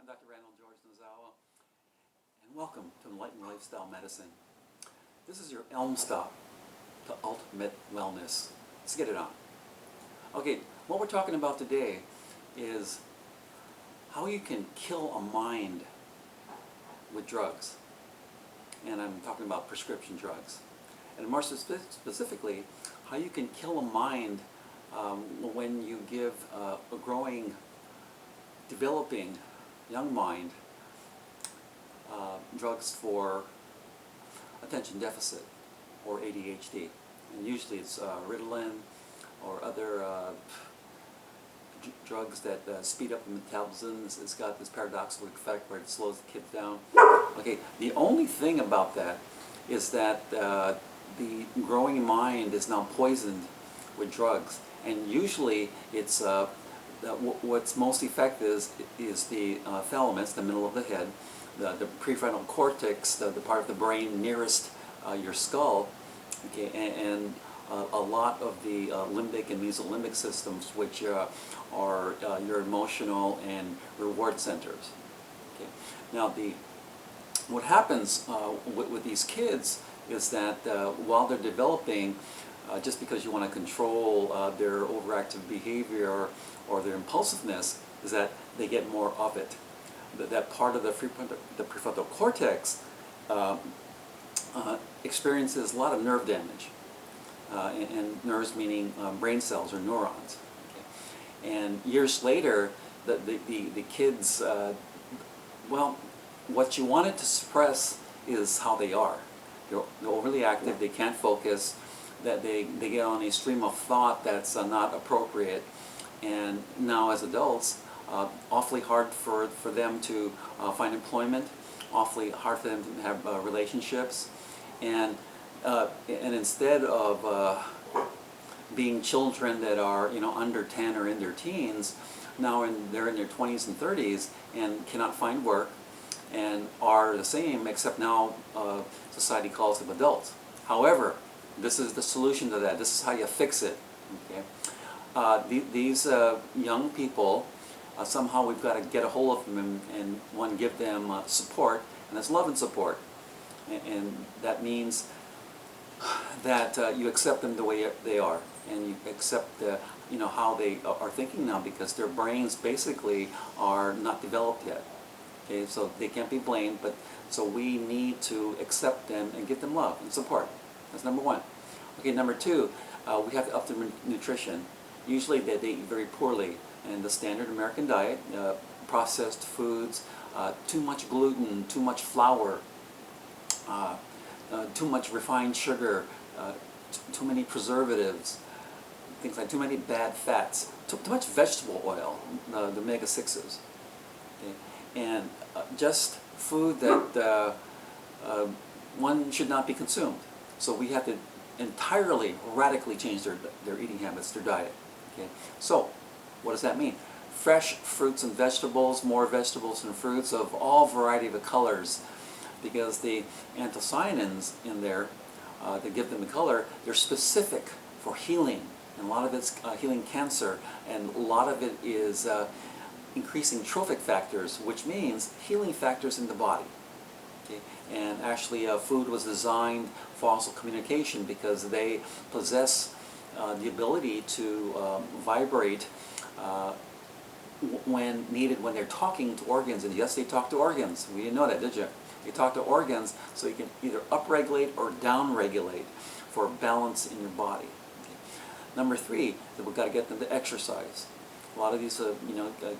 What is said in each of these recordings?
Dr. Randall George Nozawa, and welcome to Enlightened Lifestyle Medicine. This is your Elm Stop to ultimate wellness. Let's get it on. Okay, what we're talking about today is how you can kill a mind with drugs. And I'm talking about prescription drugs. And more specifically, how you can kill a mind when you give a growing, developing young mind drugs for attention deficit or ADHD. And usually it's Ritalin or other drugs that speed up the metabolism. It's got this paradoxical effect where it slows the kid down. Okay, the only thing about that is that the growing mind is now poisoned with drugs, and usually it's what's most effective is the thalamus, the middle of the head, the prefrontal cortex, the part of the brain nearest your skull, okay, and a lot of the limbic and mesolimbic systems, which are your emotional and reward centers. Okay. Now, what happens with these kids is that while they're developing, just because you want to control their overactive behavior or their impulsiveness, is that they get more of it. That part of the prefrontal cortex experiences a lot of nerve damage. And nerves meaning brain cells or neurons. Okay. And years later, the kids, well, what you wanted to suppress is how they are. They're overly active, they can't focus, that they get on a stream of thought that's not appropriate. And now as adults, awfully hard for them to find employment, awfully hard for them to have relationships. And instead of being children that are under 10 or in their teens, now they're in their 20s and 30s and cannot find work and are the same, except now society calls them adults. However, this is the solution to that. This is how you fix it. Okay? These young people, somehow we've got to get a hold of them and give them support, and that's love and support. And that means that you accept them the way they are, and you accept how they are thinking now, because their brains basically are not developed yet. Okay, so they can't be blamed, but so we need to accept them and give them love and support. That's number one. Okay, number two, we have to up their nutrition. Usually they eat very poorly, and the standard American diet, processed foods, too much gluten, too much flour, too much refined sugar, too many preservatives, things like too many bad fats, too much vegetable oil, the omega-6s, okay? And just food that one should not be consumed. So we have to entirely, radically change their eating habits, their diet. Okay? So what does that mean? Fresh fruits and vegetables, more vegetables and fruits of all variety of colors, because the anthocyanins in there that give them the color, they're specific for healing, and a lot of it's healing cancer, and a lot of it is increasing trophic factors, which means healing factors in the body. Okay? And actually food was designed for also communication, because they possess the ability to vibrate when needed, when they're talking to organs. And yes, they talk to organs. We didn't know that, did you? They talk to organs, so you can either upregulate or downregulate for balance in your body. Okay. Number three, that we've got to get them to exercise. A lot of these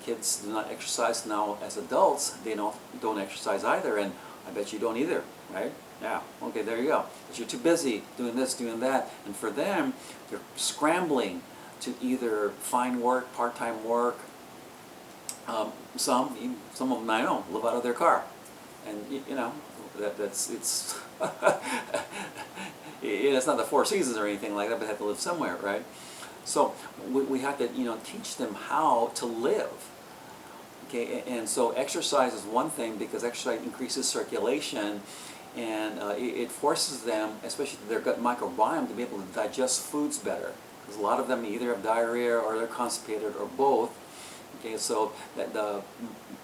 kids do not exercise now as adults. They don't exercise either, and I bet you don't either, right? Yeah, okay, there you go. Because you're too busy doing this, doing that, and for them, they're scrambling to either find work, part-time work. Some of them I know live out of their car, and it's it's not the Four Seasons or anything like that, but they have to live somewhere, right? So we have to teach them how to live. Okay, and so exercise is one thing, because exercise increases circulation, and it forces them, especially their gut microbiome, to be able to digest foods better, because a lot of them either have diarrhea or they're constipated or both. Okay, so that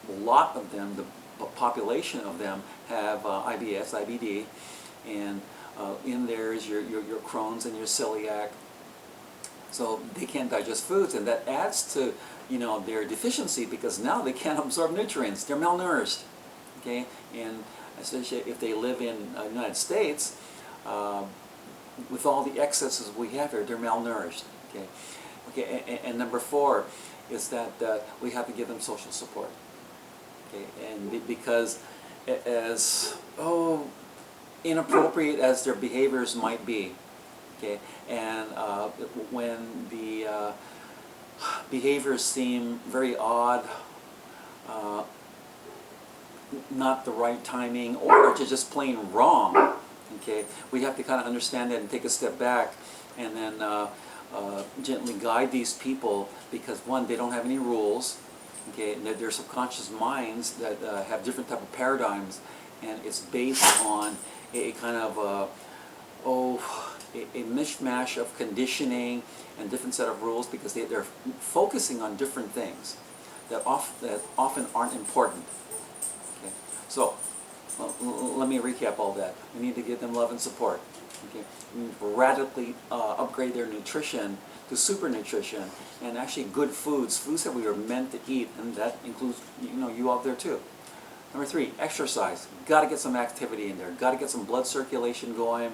a lot of them, the population of them, have IBS, IBD, and in there is your Crohn's and your celiac. So they can't digest foods, and that adds to, you know, their deficiency, because now they can't absorb nutrients. They're malnourished, okay? And especially if they live in the United States, with all the excesses we have here, they're malnourished, okay? Okay, and number 4 is that we have to give them social support, okay? And because as inappropriate as their behaviors might be, okay, and when the behaviors seem very odd, not the right timing, or just plain wrong, okay, we have to kind of understand that and take a step back, and then gently guide these people, because one, they don't have any rules, okay, and their subconscious minds that have different type of paradigms, and it's based on a kind of a mishmash of conditioning and different set of rules, because they're focusing on different things that often aren't important. Okay, so let me recap all that. We need to give them love and support. Okay, we need to radically upgrade their nutrition to super nutrition, and actually good foods that we are meant to eat, and that includes, you know, you out there too. Number 3, exercise. Got to get some activity in there. Got to get some blood circulation going.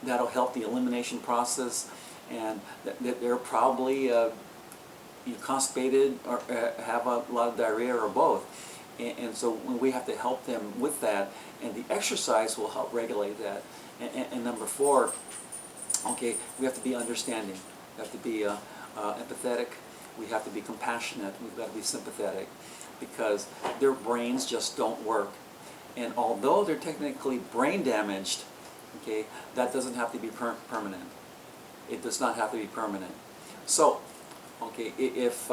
That'll help the elimination process, and they're probably constipated or have a lot of diarrhea or both. And so we have to help them with that, and the exercise will help regulate that. And number 4, okay, we have to be understanding. We have to be empathetic. We have to be compassionate. We've got to be sympathetic, because their brains just don't work. And although they're technically brain damaged, okay, that doesn't have to be permanent. It does not have to be permanent. So, okay, if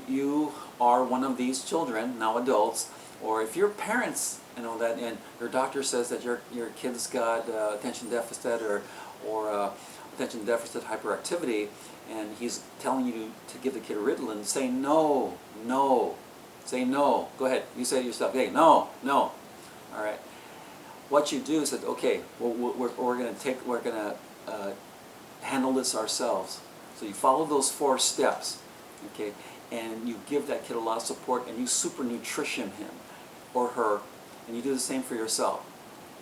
you are one of these children, now adults, or if your parents, you know, that, and your doctor says that your kid's got attention deficit or attention deficit hyperactivity, and he's telling you to give the kid Ritalin, say no, no. Say no. Go ahead. You say to yourself, hey, no, no. All right. What you do is that, okay, well, we're going to handle this ourselves. So you follow those 4 steps, okay, and you give that kid a lot of support, and you super nutrition him or her, and you do the same for yourself.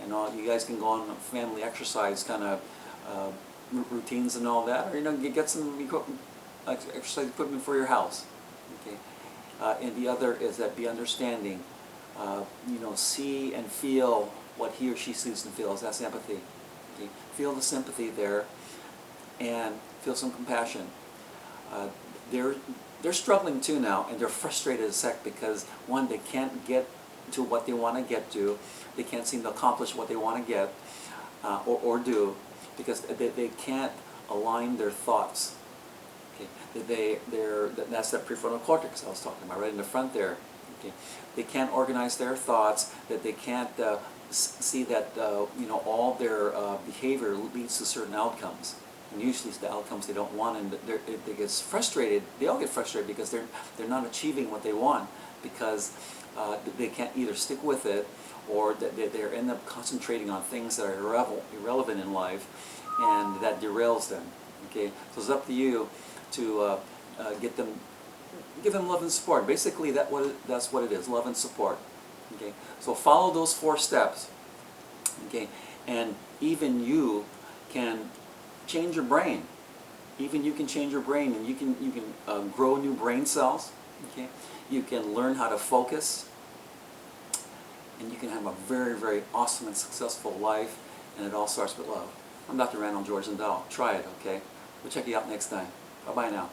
And you guys can go on family exercise kind of routines and all that, or, you know, you get some equipment, exercise equipment for your house, okay. And the other is that be understanding, you know, see and feel what he or she sees and feels. That's empathy. Okay? Feel the sympathy there, and feel some compassion. They're struggling too now, and they're frustrated as heck, because one, they can't get to what they want to get to. They can't seem to accomplish what they want to get or do, because they can't align their thoughts. Okay, that's that prefrontal cortex I was talking about, right in the front there. Okay, they can't organize their thoughts. That they can't see that you know, all their behavior leads to certain outcomes, and usually it's the outcomes they don't want, and they get frustrated. They all get frustrated because they're not achieving what they want, because they can't either stick with it, or that they end up concentrating on things that are irrelevant in life, and that derails them. Okay, so it's up to you to give them love and support. Basically, that's what it is, love and support. Okay, so follow those 4 steps. Okay, and even you can change your brain. Even you can change your brain, and you can grow new brain cells. Okay, you can learn how to focus, and you can have a very, very awesome and successful life. And it all starts with love. I'm Dr. Randall George Endell. Try it, okay? We'll check you out next time. Bye-bye now.